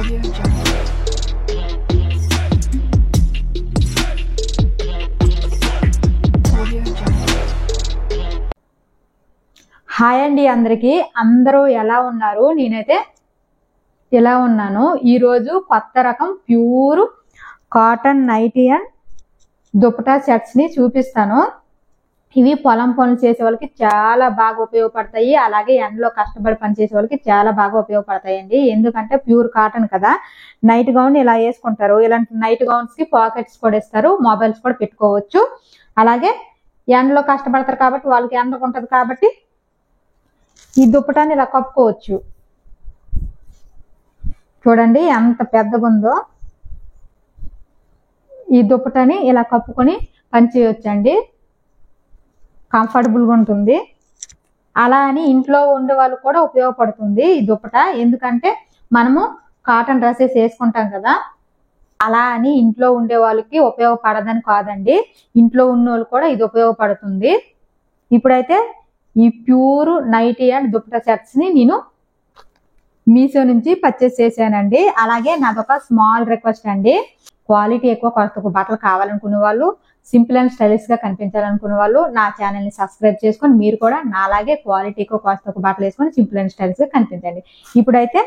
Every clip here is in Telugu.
హాయ్ అండి అందరికీ. అందరూ ఎలా ఉన్నారు? నేనైతే ఎలా ఉన్నాను. ఈరోజు కొత్త రకం pure cotton nightie and dupatta sets ని చూపిస్తాను. ఇవి పొలం పనులు చేసే వాళ్ళకి చాలా బాగా ఉపయోగపడతాయి. అలాగే ఎండలో కష్టపడి పని చేసే వాళ్ళకి చాలా బాగా ఉపయోగపడతాయండి. ఎందుకంటే ప్యూర్ కాటన్ కదా. నైట్ గౌన్ ఇలా వేసుకుంటారు. ఇలాంటి నైట్ గౌన్స్ కి పాకెట్స్ కూడా ఇస్తారు, మొబైల్స్ కూడా పెట్టుకోవచ్చు. అలాగే ఎండలో కష్టపడతారు కాబట్టి వాళ్ళకి ఎండకు ఉంటది కాబట్టి ఈ దుప్పటాన్ని ఇలా కప్పుకోవచ్చు. చూడండి ఎంత పెద్దగా ఉందో. ఈ దుప్పటాన్ని ఇలా కప్పుకొని పని చేయొచ్చండి. కంఫర్టబుల్గా ఉంటుంది. అలా అని ఇంట్లో ఉండే వాళ్ళు కూడా ఉపయోగపడుతుంది ఈ దుప్పట. ఎందుకంటే మనము కాటన్ డ్రెస్సెస్ వేసుకుంటాం కదా, అలా అని ఇంట్లో ఉండే వాళ్ళకి ఉపయోగపడదని కాదండి. ఇంట్లో ఉన్న వాళ్ళు కూడా ఇది ఉపయోగపడుతుంది. ఇప్పుడైతే ఈ pure nighty and dupatta sets ని నేను మీషో నుంచి పర్చేస్ చేశానండి. అలాగే నాదొక స్మాల్ రిక్వెస్ట్ అండి. క్వాలిటీ ఎక్కువ కొత్త బట్టలు కావాలనుకునే వాళ్ళు, సింపుల్ అండ్ స్టైలిష్ గా కనిపించాలనుకునే వాళ్ళు నా ఛానల్ ని సబ్స్క్రైబ్ చేసుకొని మీరు కూడా నాలాగే క్వాలిటీ ఎక్కువ కొత్త బట్టలు వేసుకొని సింపుల్ అండ్ స్టైలిష్ గా కనిపించండి. ఇప్పుడైతే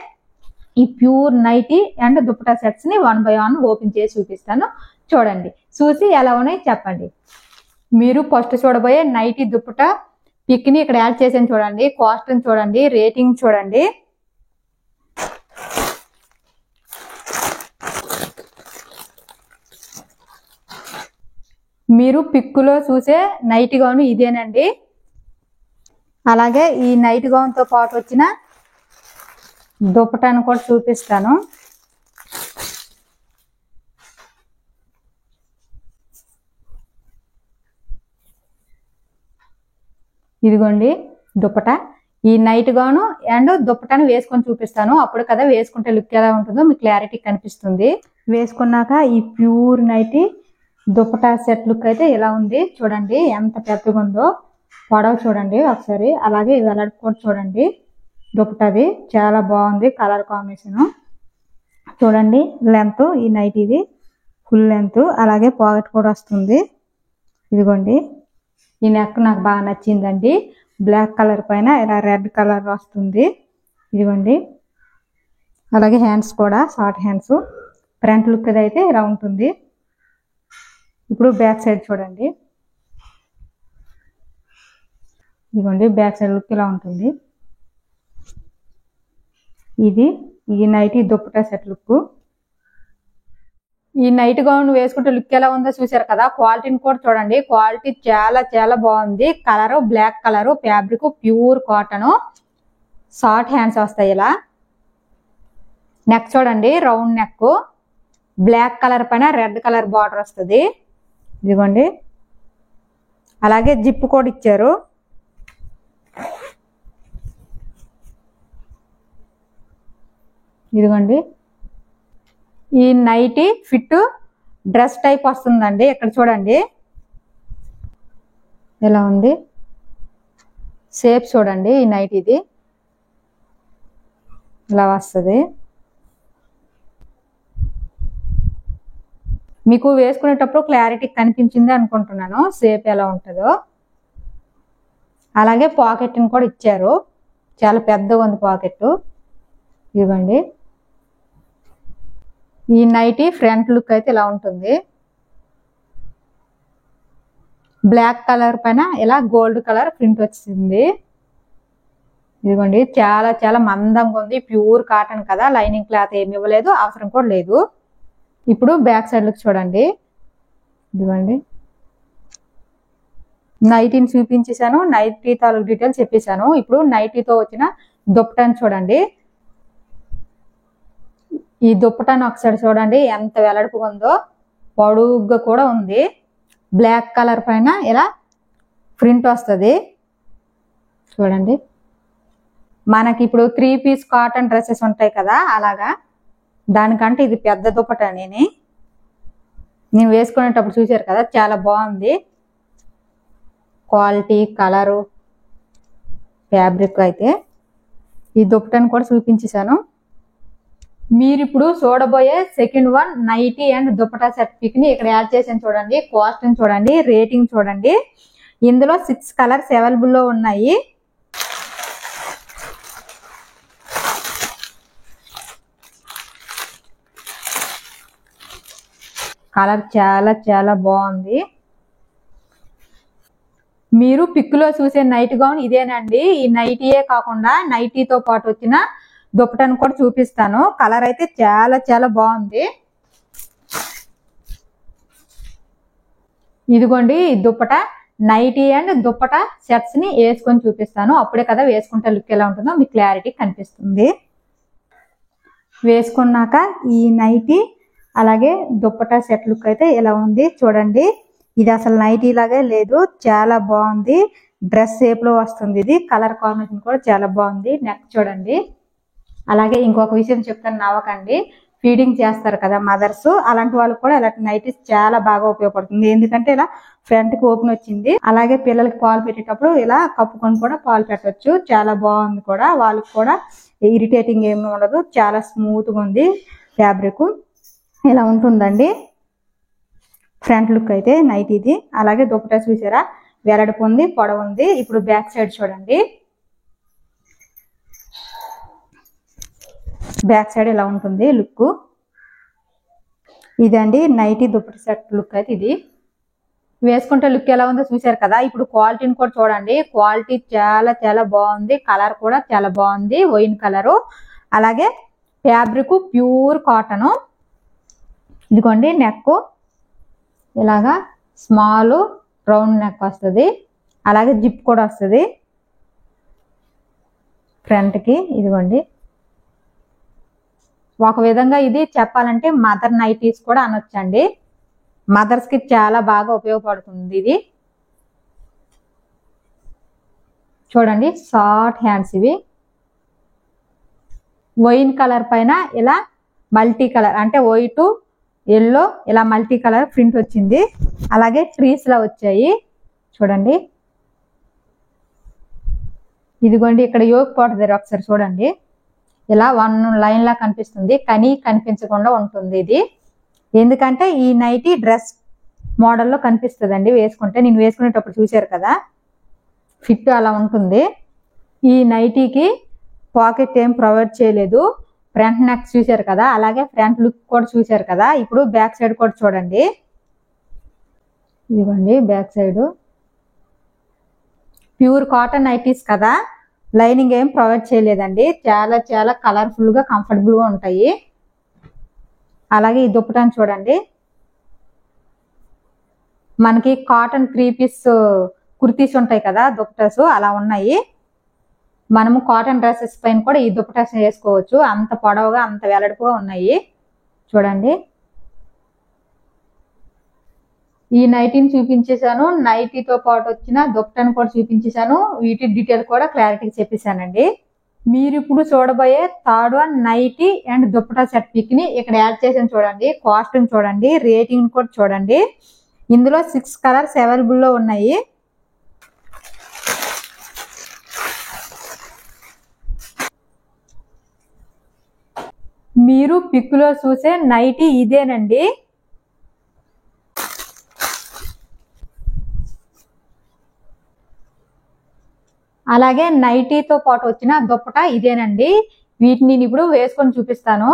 ఈ pure nighty and dupatta sets ని 1 by 1 ఓపెన్ చేసి చూపిస్తాను. చూడండి, చూసి ఎలా ఉన్నాయో చెప్పండి. మీరు ఫస్ట్ చూడబోయే నైటీ దుపట్టా పిక్ ని ఇక్కడ యాడ్ చేసాను చూడండి. కాస్ట్ చూడండి, రేటింగ్ చూడండి. మీరు పిక్కులో చూసే నైట్ గౌన్ ఇదేనండి. అలాగే ఈ నైట్ గౌన్ తో పాటు వచ్చిన దుపట్టాను కూడా చూపిస్తాను. ఇదిగోండి దుపట్టా. ఈ నైట్ గౌన్ అండ్ దుపట్టాను వేసుకొని చూపిస్తాను. అప్పుడు కదా వేసుకుంటే లుక్ ఎలా ఉంటుందో మీకు క్లారిటీ కనిపిస్తుంది. వేసుకున్నాక ఈ pure nighty dupatta set look అయితే ఇలా ఉంది. చూడండి ఎంత పెద్దగా ఉందో. పొడవు చూడండి ఒకసారి. అలాగే వెడల్పు కూడా చూడండి. దుపట్టాది చాలా బాగుంది. కలర్ కాంబినేషన్ చూడండి. లెంత్ ఈ నైటీది ఫుల్ లెంత్. అలాగే పాకెట్ కూడా వస్తుంది. ఇదిగోండి ఈ నెక్ నాకు బాగా నచ్చిందండి. బ్లాక్ కలర్ పైన ఇలా రెడ్ కలర్ వస్తుంది. ఇదిగోండి. అలాగే హ్యాండ్స్ కూడా షార్ట్ హ్యాండ్స్. ఫ్రంట్ లుక్ అయితే ఇలా ఉంటుంది. ఇప్పుడు బ్యాక్ సైడ్ చూడండి. ఇదిగోండి బ్యాక్ సైడ్ లుక్ ఇలా ఉంటుంది. ఇది ఈ నైటీ దుపట్టా సెట్ లుక్. ఈ నైట్ గౌన్ వేసుకుంటే లుక్ ఎలా ఉందో చూసారు కదా. క్వాలిటీని కూడా చూడండి. క్వాలిటీ చాలా చాలా బాగుంది. Colour black colour, fabric pure cotton, short hands వస్తాయి ఇలా. నెక్ చూడండి రౌండ్ నెక్, బ్లాక్ కలర్ పైన రెడ్ కలర్ బార్డర్ వస్తుంది. ఇదిగోండి. అలాగే జిప్ కూడా ఇచ్చారు. ఇదిగోండి. ఈ నైటీ ఫిట్ డ్రెస్ టైప్ వస్తుందండి. ఇక్కడ చూడండి ఎలా ఉంది. షేప్ చూడండి. ఈ నైటీది ఇలా వస్తుంది. మీకు వేసుకునేటప్పుడు క్లారిటీ కనిపించింది అనుకుంటున్నాను షేప్ ఎలా ఉంటుందో. అలాగే పాకెట్ని కూడా ఇచ్చారు. చాలా పెద్దగా ఉంది పాకెట్. ఇదిగోండి. ఈ నైటీ ఫ్రంట్ లుక్ అయితే ఇలా ఉంటుంది. బ్లాక్ కలర్ పైన ఇలా గోల్డ్ కలర్ ప్రింట్ వచ్చింది. ఇదిగోండి చాలా చాలా మందంగా ఉంది. ప్యూర్ కాటన్ కదా, లైనింగ్ క్లాత్ ఏమి ఇవ్వలేదు, అవసరం కూడా లేదు. ఇప్పుడు బ్యాక్ సైడ్ లుక్ చూడండి. ఇదిగోండి. నైటీని చూపించేశాను, నైటీ తాలూకు డీటెయిల్స్ చెప్పేశాను. ఇప్పుడు నైటీతో వచ్చిన దుపట్టాని చూడండి. ఈ దుపట్టాను ఒకసారి చూడండి ఎంత వెడల్పుగా ఉందో. పొడుగ్గా కూడా ఉంది. బ్లాక్ కలర్ పైన ఇలా ప్రింట్ వస్తుంది. చూడండి. మనకి ఇప్పుడు 3 పీస్ కాటన్ డ్రెస్సెస్ ఉంటాయి కదా, అలాగా దానికంటే ఇది పెద్ద దుపట్టా. నేను వేసుకునేటప్పుడు చూసారు కదా, చాలా బాగుంది. క్వాలిటీ, కలరు, ఫ్యాబ్రిక్ అయితే. ఈ దుపట్టాను కూడా చూపించేశాను. మీరు ఇప్పుడు చూడబోయే second one nighty and dupatta set pic ని ఇక్కడ యాడ్ చేసాను చూడండి. కాస్ట్ చూడండి, రేటింగ్ చూడండి. ఇందులో 6 కలర్స్ అవైలబుల్ లో ఉన్నాయి. కలర్ చాలా చాలా బాగుంది. మీరు పిక్ లో చూసే నైట్ గౌన్ ఇదేనండి. ఈ నైటీయే కాకుండా నైటీతో పాటు వచ్చిన దుపట్టాను కూడా చూపిస్తాను. కలర్ అయితే చాలా చాలా బాగుంది. ఇదిగోండి ఈ dupatta nighty and dupatta sets ని వేసుకొని చూపిస్తాను. అప్పుడే కదా వేసుకుంటే లుక్ ఎలా ఉంటుందో మీకు క్లారిటీ కనిపిస్తుంది. వేసుకున్నాక ఈ నైటీ అలాగే దుపట్టా సెట్ లుక్ అయితే ఎలా ఉంది చూడండి. ఇది అసలు నైటీ లాగే లేదు, చాలా బాగుంది. డ్రెస్ షేప్ లో వస్తుంది. ఇది కలర్ కాంబినేషన్ కూడా చాలా బాగుంది. నెక్ చూడండి. అలాగే ఇంకొక విషయం చెప్తాను, నవ్వకండి. ఫీడింగ్ చేస్తారు కదా మదర్స్, అలాంటి వాళ్ళకి కూడా ఇలాంటి నైటీస్ చాలా బాగా ఉపయోగపడుతుంది. ఎందుకంటే ఇలా ఫ్రంట్ కి ఓపెన్ వచ్చింది. అలాగే పిల్లలకి పాలు పెట్టేటప్పుడు ఇలా కప్పుకొని కూడా పాలు పెట్టవచ్చు. చాలా బాగుంది కూడా. వాళ్ళకి కూడా ఇరిటేటింగ్ ఏమి ఉండదు. చాలా స్మూత్ గా ఉంది. ఫ్యాబ్రిక్ ఇలా ఉంటుందండి. ఫ్రంట్ లుక్ అయితే నైట్ ఇది. అలాగే దుపట్టా చూసారా, వెరడుపు ఉంది, పొడవు ఉంది. ఇప్పుడు బ్యాక్ సైడ్ చూడండి. బ్యాక్ సైడ్ ఇలా ఉంటుంది లుక్. ఇదండి నైటీ దుపట్టా సెట్ లుక్ అయితే ఇది. వేసుకుంటే లుక్ ఎలా ఉందో చూసారు కదా. ఇప్పుడు క్వాలిటీని కూడా చూడండి. క్వాలిటీ చాలా చాలా బాగుంది. కలర్ కూడా చాలా బాగుంది, వైన్ కలరు. అలాగే ఫ్యాబ్రిక్ ప్యూర్ కాటన్. ఇదిగోండి నెక్ ఇలాగా స్మాల్ రౌండ్ నెక్ వస్తుంది. అలాగే జిప్ కూడా వస్తుంది ఫ్రంట్ కి. ఇదిగోండి ఒక విధంగా ఇది చెప్పాలంటే మదర్ నైటీస్ కూడా అనొచ్చండి. మదర్స్ కి చాలా బాగా ఉపయోగపడుతుంది ఇది. చూడండి షార్ట్ హ్యాండ్స్ ఇవి. వైన్ కలర్ పైన ఇలా మల్టీ కలర్ అంటే వైట్ ఎల్లో ఇలా మల్టీ కలర్ ప్రింట్ వచ్చింది. అలాగే ట్రీస్ లా వచ్చాయి చూడండి. ఇదిగోండి ఇక్కడ యోక్ పాట్ దగ్గర ఒకసారి చూడండి. ఇలా 1 లైన్ లా కనిపిస్తుంది, కానీ కనిపించకుండా ఉంటుంది ఇది. ఎందుకంటే ఈ నైటీ డ్రెస్ మోడల్లో కనిపిస్తుందండి వేసుకుంటే. నేను వేసుకునేటప్పుడు చూసారు కదా, ఫిట్ అలా ఉంటుంది. ఈ నైటీకి పాకెట్ ఏం ప్రొవైడ్ చేయలేదు. ఫ్రంట్ నెక్ చూసారు కదా, అలాగే ఫ్రంట్ లుక్ కూడా చూసారు కదా. ఇప్పుడు బ్యాక్ సైడ్ కూడా చూడండి. ఇదిగోండి back side. Pure cotton nighties కదా, లైనింగ్ ఏం ప్రొవైడ్ చేయలేదండి. చాలా చాలా కలర్ఫుల్ గా కంఫర్టబుల్ గా ఉంటాయి. అలాగే ఈ దుపట్టాను చూడండి. మనకి కాటన్ 3 పీస్ కుర్తీస్ ఉంటాయి కదా దుపట్టాస్, అలా ఉన్నాయి. మనము కాటన్ డ్రెస్సెస్ పైన కూడా ఈ దుపట్టాస్ వేసుకోవచ్చు. అంత పొడవుగా అంత వెడల్పుగా ఉన్నాయి చూడండి. ఈ నైటీని చూపించేశాను. నైటీతో పాటు వచ్చిన దుపట్టాను కూడా చూపించేశాను. వీటి డీటెయిల్ కూడా క్లారిటీగా చెప్పేశానండి. మీరు ఇప్పుడు చూడబోయే third one nighty and dupatta set pic ని ఇక్కడ యాడ్ చేసాను చూడండి. కాస్ట్ చూడండి, రేటింగ్ కూడా చూడండి. ఇందులో 6 కలర్స్ అవైలబుల్ లో ఉన్నాయి. మీరు పిక్ లో చూసే నైటీ ఇదేనండి. అలాగే నైటీతో పాటు వచ్చిన దుపట్టా ఇదేనండి. వీటిని నేను ఇప్పుడు వేసుకొని చూపిస్తాను.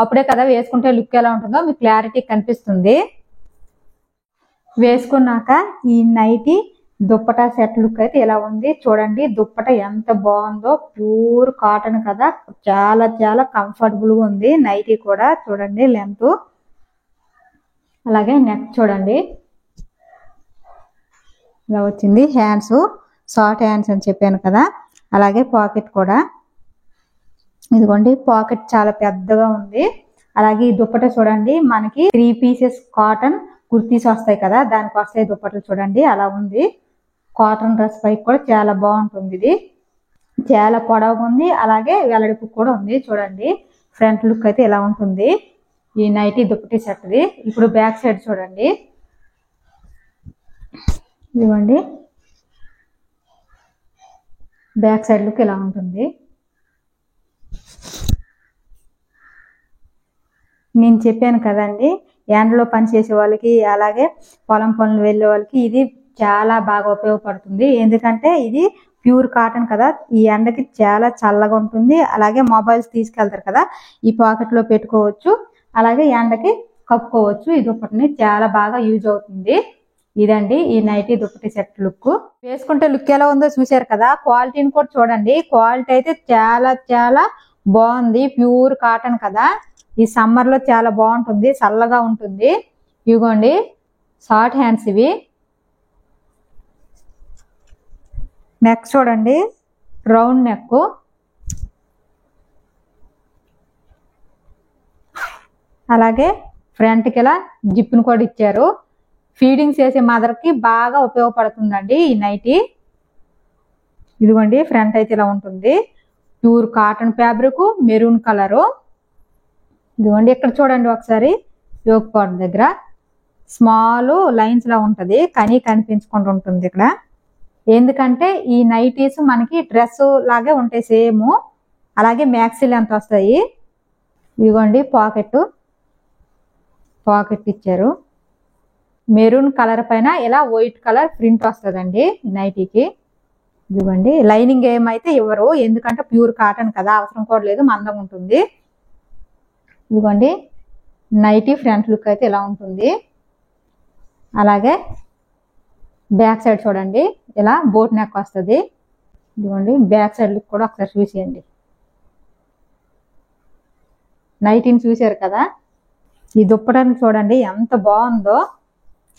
అప్పుడే కదా వేసుకుంటే లుక్ ఎలా ఉంటుందో మీకు క్లారిటీ కనిపిస్తుంది. వేసుకున్నాక ఈ నైటీ దుపట్టా సెట్ లుక్ అయితే ఎలా ఉంది చూడండి. దుపట్టా ఎంత బాగుందో, ప్యూర్ కాటన్ కదా, చాలా చాలా కంఫర్టబుల్ గా ఉంది. నైటీ కూడా చూడండి లెంత్. అలాగే నెక్ చూడండి ఇలా వచ్చింది. హ్యాండ్స్ షార్ట్ హ్యాండ్స్ అని చెప్పాను కదా. అలాగే పాకెట్ కూడా ఇదిగోండి, పాకెట్ చాలా పెద్దగా ఉంది. అలాగే ఈ దుపట్టా చూడండి, మనకి 3 పీసెస్ కాటన్ కుర్తీస్ వస్తాయి కదా, దానికి వస్తాయి దుపట్టలు చూడండి అలా ఉంది. కాటన్ డ్రెస్ పైకి కూడా చాలా బాగుంటుంది. ఇది చాలా పొడవుగా ఉంది. అలాగే వెల్లడిపు కూడా ఉంది చూడండి. ఫ్రంట్ లుక్ అయితే ఎలా ఉంటుంది ఈ నైటీ దుపట్టా సెట్ది. ఇప్పుడు బ్యాక్ సైడ్ చూడండి. ఇదిగోండి బ్యాక్ సైడ్ లుక్ ఎలా ఉంటుంది. నేను చెప్పాను కదండి, ఎండలో పని చేసే వాళ్ళకి అలాగే పొలం పనులు వెళ్ళే వాళ్ళకి ఇది చాలా బాగా ఉపయోగపడుతుంది. ఎందుకంటే ఇది ప్యూర్ కాటన్ కదా, ఈ ఎండకి చాలా చల్లగా ఉంటుంది. అలాగే మొబైల్స్ తీసుకెళ్తారు కదా, ఈ పాకెట్లో పెట్టుకోవచ్చు, అలాగే ఎండకి కప్పుకోవచ్చు. ఈ దుప్పటిని చాలా బాగా యూజ్ అవుతుంది. ఇదండి ఈ నైటీ దుప్పటి సెట్ లుక్. వేసుకుంటే లుక్ ఎలా ఉందో చూసారు కదా, క్వాలిటీని కూడా చూడండి. క్వాలిటీ అయితే చాలా చాలా బాగుంది. ప్యూర్ కాటన్ కదా, ఈ సమ్మర్ లో చాలా బాగుంటుంది, చల్లగా ఉంటుంది. ఇదిగోండి షార్ట్ హ్యాండ్స్ ఇవి. నెక్ చూడండి, రౌండ్ నెక్. అలాగే ఫ్రంట్కి ఇలా జిప్ను కూడా ఇచ్చారు. ఫీడింగ్ చేసే మదర్ కి బాగా ఉపయోగపడుతుందండి ఈ నైటీ. ఇదిగోండి ఫ్రంట్ అయితే ఇలా ఉంటుంది. Pure cotton fabric, maroon colour. ఇదిగోండి ఇక్కడ చూడండి ఒకసారి, యోక్ పార్ట్ దగ్గర స్మాల్ లైన్స్ లా ఉంటది, కానీ కనిపించకుండా ఉంటుంది ఇక్కడ. ఎందుకంటే ఈ నైటీస్ మనకి డ్రెస్ లాగే ఉంటాయి సేమ్. అలాగే మ్యాక్సీ లెంత్ వస్తాయి. ఇదిగోండి పాకెట్ ఇచ్చారు. మెరూన్ కలర్ పైన ఇలా వైట్ కలర్ ప్రింట్ వస్తుందండి నైటీకి. ఇదిగోండి లైనింగ్ ఏమైతే ఇవ్వరు, ఎందుకంటే ప్యూర్ కాటన్ కదా, అవసరం కూడా లేదు, మందంగా ఉంటుంది. ఇదిగోండి నైటీ ఫ్రంట్ లుక్ అయితే ఇలా ఉంటుంది. అలాగే బ్యాక్ సైడ్ చూడండి, ఇలా బోట్ నెక్ వస్తుంది. ఇదిగోండి బ్యాక్ సైడ్ లుక్ కూడా ఒకసారి చూసేయండి. నైటీని చూసారు కదా, ఈ దుప్పటాన్ని చూడండి ఎంత బాగుందో.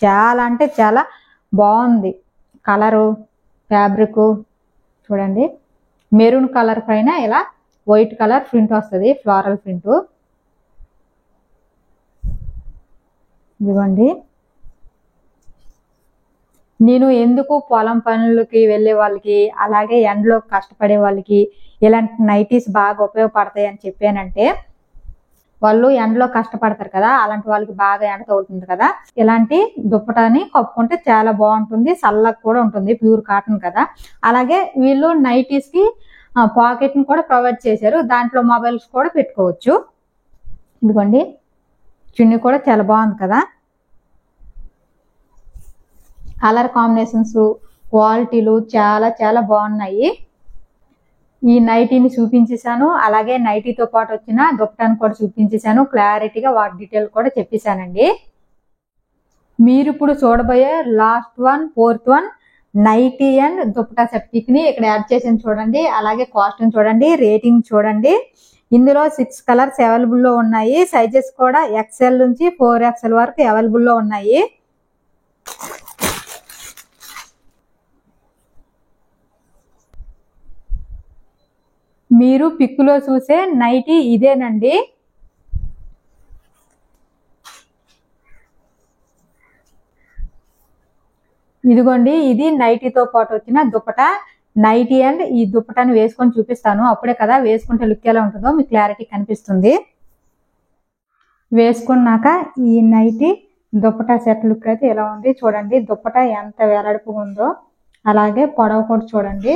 చాలా అంటే చాలా బాగుంది. కలరు, ఫ్యాబ్రిక్ చూడండి. మెరూన్ కలర్ పైన ఇలా వైట్ కలర్ ప్రింట్ వస్తుంది, ఫ్లోరల్ ప్రింట్. ఇదిగోండి నేను ఎందుకు పొలం పనులకి వెళ్ళే వాళ్ళకి అలాగే ఎండలో కష్టపడే వాళ్ళకి ఇలాంటి నైటీస్ బాగా ఉపయోగపడతాయి అని చెప్పానంటే, వాళ్ళు ఎండలో కష్టపడతారు కదా, అలాంటి వాళ్ళకి బాగా ఎండ తగులుతుంది కదా, ఇలాంటి దుప్పటాని కప్పుకుంటే చాలా బాగుంటుంది. చల్లగా కూడా ఉంటుంది, ప్యూర్ కాటన్ కదా. అలాగే వీళ్ళు నైటీస్ కి పాకెట్ ని కూడా ప్రొవైడ్ చేశారు, దాంట్లో మొబైల్స్ కూడా పెట్టుకోవచ్చు. ఇదిగోండి చున్నీ కూడా చాలా బాగుంది కదా. కలర్ కాంబినేషన్స్, క్వాలిటీలు చాలా చాలా బాగున్నాయి. ఈ నైటీని చూపించేశాను, అలాగే నైటీతో పాటు వచ్చిన దుప్పటాన్ని కూడా చూపించేశాను. క్లారిటీగా వాటి డీటెయిల్ కూడా చెప్పేశానండి. మీరు ఇప్పుడు చూడబోయే last one, fourth one nighty and dupatta set pic ని ఇక్కడ యాడ్ చేసాను చూడండి. అలాగే కాస్ట్యూమ్ చూడండి, రేటింగ్ చూడండి. ఇందులో 6 కలర్స్ అవైలబుల్ లో ఉన్నాయి. సైజెస్ కూడా XL నుంచి 4XL వరకు అవైలబుల్ లో ఉన్నాయి. మీరు పిక్ లో చూసే నైటీ ఇదేనండి. ఇదిగోండి ఇది నైటీతో పాటు వచ్చిన దుప్పట. నైటీ అండ్ ఈ దుప్పటాన్ని వేసుకొని చూపిస్తాను, అప్పుడే కదా వేసుకుంటే లుక్ ఎలా ఉంటుందో మీకు క్లారిటీ కనిపిస్తుంది. వేసుకున్నాక ఈ నైటీ దుప్పటా సెట్ లుక్ అయితే ఎలా ఉంది చూడండి. దుప్పట ఎంత వెడల్పుగా ఉందో, అలాగే పొడవు కూడా చూడండి.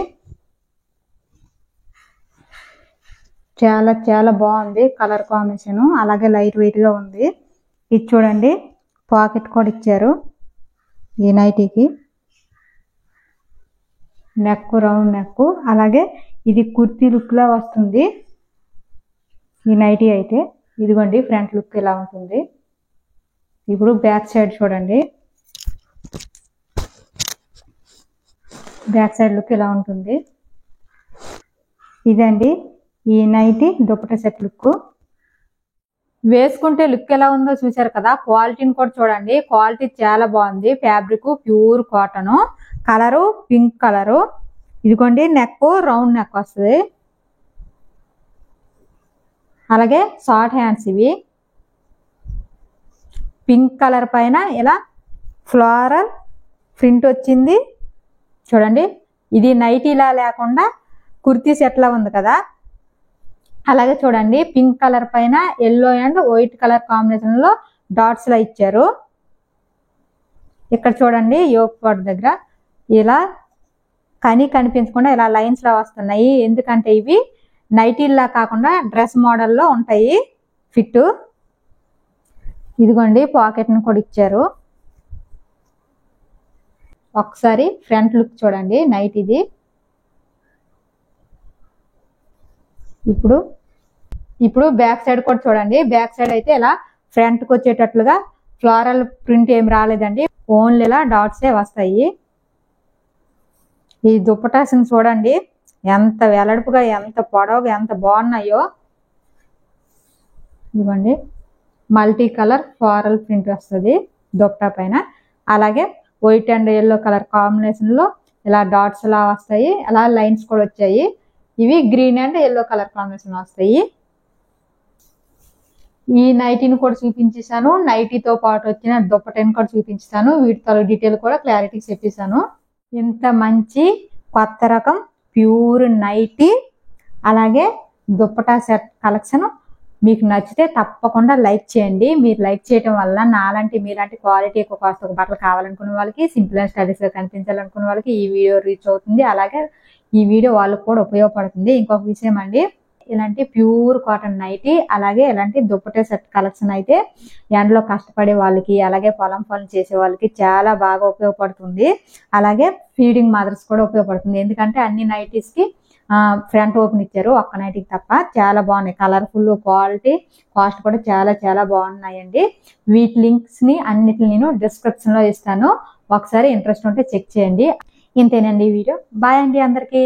చాలా చాలా బాగుంది కలర్ కాంబినేషన్, అలాగే లైట్ వెయిట్ గా ఉంది. ఇది చూడండి పాకెట్ కూడా ఇచ్చారు ఈ నైటీకి. నెక్ రౌండ్ నెక్, అలాగే ఇది కుర్తీ లుక్ లా వస్తుంది ఈ నైటీ అయితే. ఇదిగోండి ఫ్రంట్ లుక్ ఇలా ఉంటుంది. ఇప్పుడు బ్యాక్ సైడ్ చూడండి, బ్యాక్ సైడ్ లుక్ ఇలా ఉంటుంది. ఇదండి ఈ నైటీ దుప్పటా సెట్ లుక్. వేసుకుంటే లుక్ ఎలా ఉందో చూసారు కదా. క్వాలిటీని కూడా చూడండి, క్వాలిటీ చాలా బాగుంది. Fabric pure cotton, colour pink colour. ఇదిగోండి నెక్ రౌండ్ నెక్ వస్తుంది. అలాగే షార్ట్ హ్యాండ్స్ ఇవి. పింక్ కలర్ పైన ఇలా ఫ్లోరల్ ప్రింట్ వచ్చింది చూడండి. ఇది నైటీలా లేకుండా కుర్తీ సెట్ లా ఉంది కదా. అలాగే చూడండి పింక్ కలర్ పైన yellow and white colour combination లో డాట్స్ లా ఇచ్చారు. ఇక్కడ చూడండి యోక్ పార్ట్ దగ్గర ఇలా కనిపించకుండా ఇలా లైన్స్ లా వస్తున్నాయి. ఎందుకంటే ఇవి నైటీల్లా కాకుండా డ్రెస్ మోడల్లో ఉంటాయి ఫిట్. ఇదిగోండి పాకెట్ ని కూడా ఇచ్చారు. ఒకసారి ఫ్రంట్ లుక్ చూడండి నైట్ ఇది. ఇప్పుడు బ్యాక్ సైడ్ కూడా చూడండి. బ్యాక్ సైడ్ అయితే ఇలా ఫ్రంట్ కి వచ్చేటట్లుగా ఫ్లోరల్ ప్రింట్ ఏం రాలేదండి, ఓన్లీ ఇలా డాట్సే వస్తాయి. ఈ దుప్పటాస్ని చూడండి ఎంత వెడల్పుగా, ఎంత పొడవుగా, ఎంత బాగున్నాయో. ఇదిగోండి మల్టీ కలర్ ఫ్లోరల్ ప్రింట్ వస్తుంది దుప్పటా పైన. అలాగే white and yellow colour combination లో ఇలా డాట్స్ లా వస్తాయి, అలా లైన్స్ కూడా వచ్చాయి. ఇవి green and yellow colour combination వస్తాయి. ఈ నైటీని కూడా చూపించేసాను, నైటీతో పాటు వచ్చిన దుప్పటని కూడా చూపించాను. వీటితో డీటెయిల్ కూడా క్లారిటీ చెప్పేశాను. ఇంత మంచి కొత్త రకం ప్యూర్ నైటీ అలాగే దుప్పటా సెట్ కలెక్షన్ మీకు నచ్చితే తప్పకుండా లైక్ చేయండి. మీరు లైక్ చేయడం వల్ల నాలాంటి మీలాంటి క్వాలిటీ ఎక్కువ కాస్ట్ బట్టలు కావాలనుకున్న వాళ్ళకి, సింపుల్ అండ్ స్టైలిష్ గా కనిపించాలనుకున్న వాళ్ళకి ఈ వీడియో రీచ్ అవుతుంది. అలాగే ఈ వీడియో వాళ్ళకి కూడా ఉపయోగపడుతుంది. ఇంకొక విషయం అండి, ఇలాంటి ప్యూర్ కాటన్ నైటీ అలాగే ఇలాంటి దుప్పటే సెట్ కలెక్షన్ అయితే ఎండలో కష్టపడే వాళ్ళకి, అలాగే పొలం పనులు చేసే వాళ్ళకి చాలా బాగా ఉపయోగపడుతుంది. అలాగే ఫీడింగ్ మదర్స్ కూడా ఉపయోగపడుతుంది. ఎందుకంటే అన్ని నైటీస్ కి ఫ్రంట్ ఓపెన్ ఇచ్చారు, ఒక్క నైటీకి తప్ప. చాలా బాగున్నాయి, కలర్ఫుల్, క్వాలిటీ, కాస్ట్ కూడా చాలా చాలా బాగున్నాయండి. వీటి లింక్స్ ని అన్నిటిని నేను డిస్క్రిప్షన్ లో ఇస్తాను, ఒకసారి ఇంట్రెస్ట్ ఉంటే చెక్ చేయండి. ఇంతేనండి ఈ వీడియో. బాయ్ అండి అందరికీ.